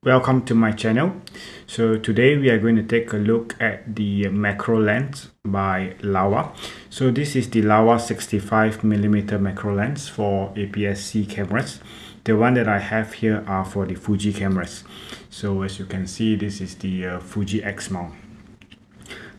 Welcome to my channel. So today we are going to take a look at the macro lens by Laowa. So this is the Laowa 65mm macro lens for APS-C cameras. The one that I have here are for the Fuji cameras. So as you can see, this is the Fuji X mount.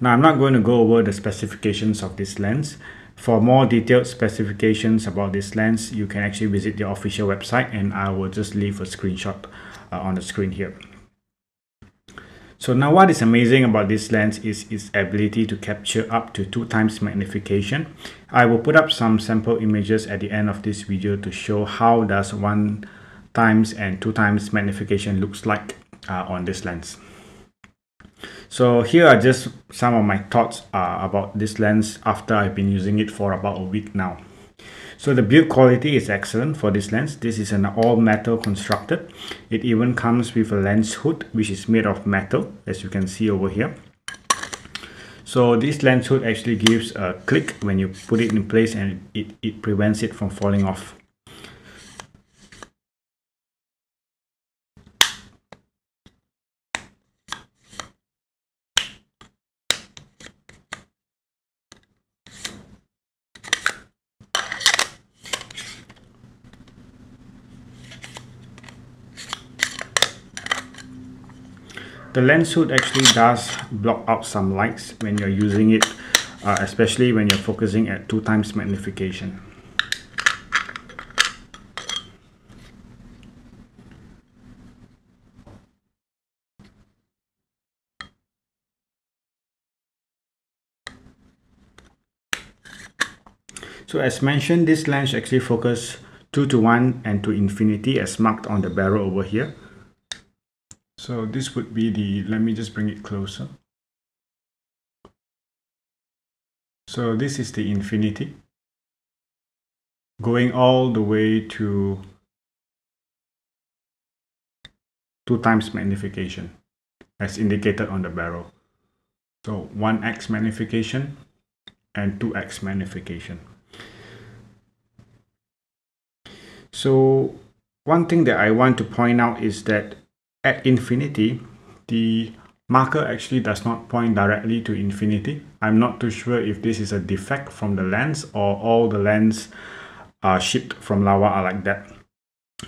Now I'm not going to go over the specifications of this lens. For more detailed specifications about this lens, you can actually visit the official website, and I will just leave a screenshot on the screen here. So now what is amazing about this lens is its ability to capture up to 2x magnification. I will put up some sample images at the end of this video to show how does 1x and 2x magnification looks like on this lens. So here are just some of my thoughts about this lens after I've been using it for about a week now. So the build quality is excellent for this lens. This is an all metal constructed. It even comes with a lens hood which is made of metal, as you can see over here. So this lens hood actually gives a click when you put it in place, and it prevents it from falling off. The lens hood actually does block out some lights when you're using it, especially when you're focusing at 2x magnification. So as mentioned, this lens actually focuses 2:1 and to infinity as marked on the barrel over here. So this would be the, let me just bring it closer. So this is the infinity, going all the way to 2x magnification as indicated on the barrel. So 1x magnification and 2x magnification. So one thing that I want to point out is that at infinity, the marker actually does not point directly to infinity. I'm not too sure if this is a defect from the lens or all the lenses shipped from Laowa are like that.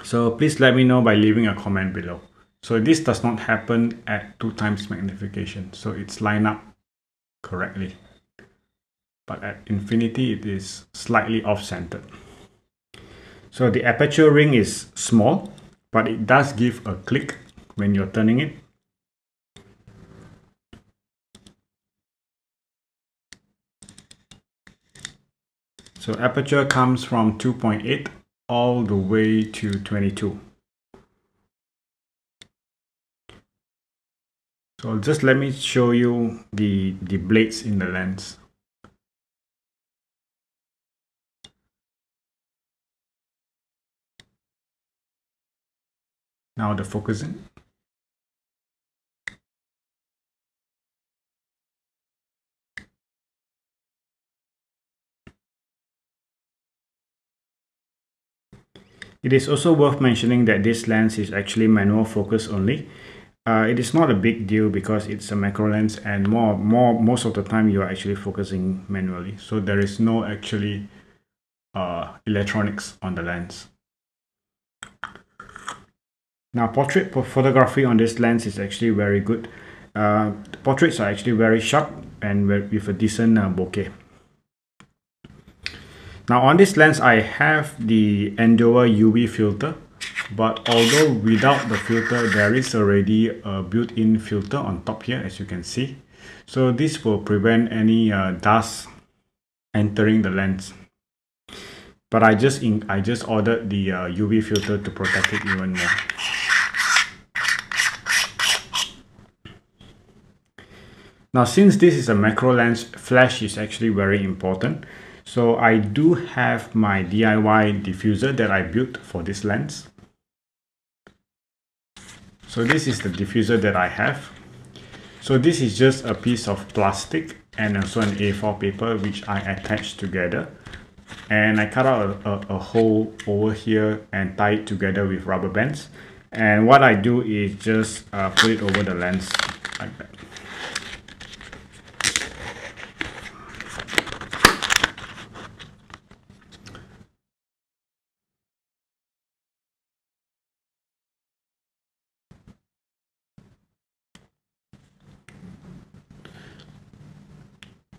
So please let me know by leaving a comment below. So this does not happen at 2x magnification, so it's lined up correctly. But at infinity, it is slightly off-centered. So the aperture ring is small, but it does give a click when you're turning it. So aperture comes from 2.8 all the way to 22. So just let me show you the blades in the lens. Now the focusing. It is also worth mentioning that this lens is actually manual focus only. It is not a big deal because it's a macro lens, and most of the time you are actually focusing manually. So there is no actually electronics on the lens. Now portrait photography on this lens is actually very good. The portraits are actually very sharp and with a decent bokeh. Now on this lens I have the Endure UV filter, but although without the filter there is already a built-in filter on top here, as you can see. So this will prevent any dust entering the lens. But I just ordered the UV filter to protect it even more. Now since this is a macro lens, flash is actually very important. So I do have my DIY diffuser that I built for this lens. So this is the diffuser that I have. So this is just a piece of plastic and also an A4 paper which I attached together. And I cut out a hole over here and tie it together with rubber bands. And what I do is just put it over the lens like that.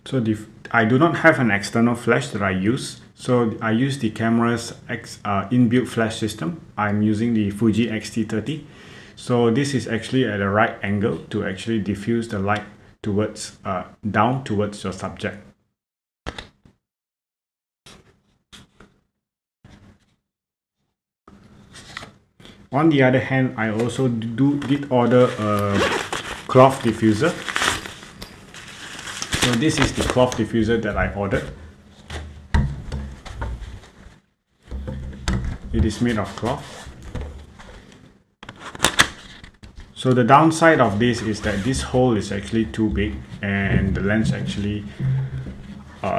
So I do not have an external flash that I use. So I use the camera's inbuilt flash system. I'm using the Fuji XT30. So this is actually at the right angle to actually diffuse the light towards down towards your subject. On the other hand, I also did order a cloth diffuser. So this is the cloth diffuser that I ordered. It is made of cloth. So the downside of this is that this hole is actually too big and the lens actually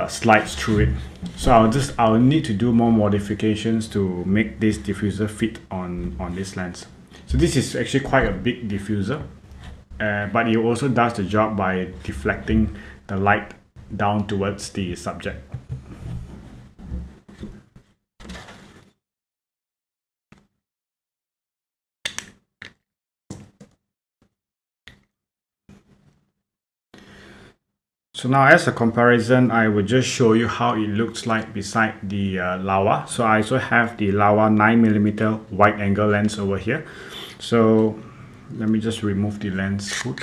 slides through it. So I'll need to do more modifications to make this diffuser fit on this lens. So this is actually quite a big diffuser, but it also does the job by deflecting the light down towards the subject. So now as a comparison, I will just show you how it looks like beside the Laowa. So I also have the Laowa 9mm wide angle lens over here. So let me just remove the lens hood.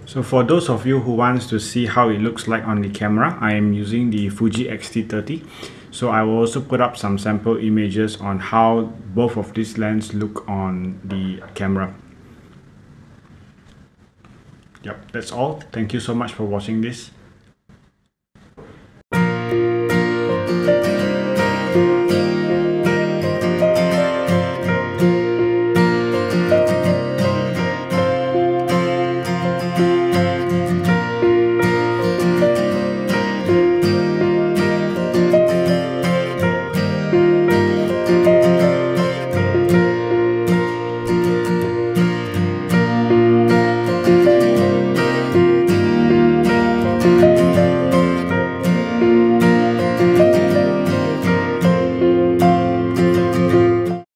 So for those of you who wants to see how it looks like on the camera, I am using the Fuji XT30. So I will also put up some sample images on how both of these lenses look on the camera. Yep, that's all. Thank you so much for watching this.